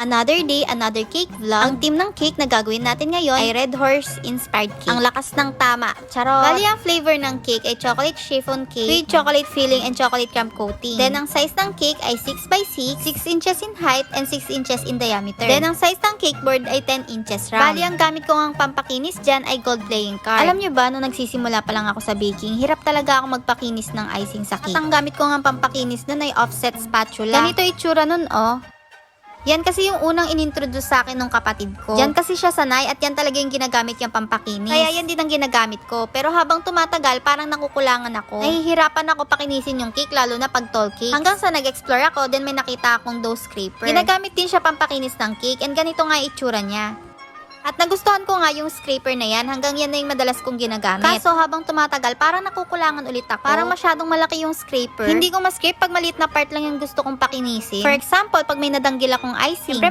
Another day, another cake vlog. Ang team ng cake na gagawin natin ngayon ay Red Horse Inspired Cake. Ang lakas ng tama. Charot! Bali ang flavor ng cake ay chocolate chiffon cake with chocolate filling and chocolate crumb coating. Then ang size ng cake ay 6x6, 6 inches in height and 6 inches in diameter. Then ang size ng cake board ay 10 inches round. Bali ang gamit ko ng pampakinis dyan ay gold playing card. Alam nyo ba, nung nagsisimula pa lang ako sa baking, hirap talaga ako magpakinis ng icing sa cake. At ang gamit ko ng pampakinis nun ay offset spatula. Ganito itsura nun, oh. Yan kasi yung unang inintroduce sa akin ng kapatid ko. Yan kasi siya sanay at yan talaga yung ginagamit yung pampakinis. Kaya yan din ang ginagamit ko. Pero habang tumatagal, parang nakukulangan ako. Nahihirapan ako pakinisin yung cake, lalo na pag tall cake. Hanggang sa nag-explore ako, then may nakita akong dough scraper. Ginagamit din siya pampakinis ng cake and ganito nga itsura niya. At nagustuhan ko nga yung scraper na yan, hanggang yan na yung madalas kong ginagamit. Kaso habang tumatagal, parang nakukulangan ulit ako. Parang masyadong malaki yung scraper. Hindi ko ma-scrape pag maliit na part lang yung gusto kong pakinisin. For example, pag may nadanggil akong icing. Siyempre,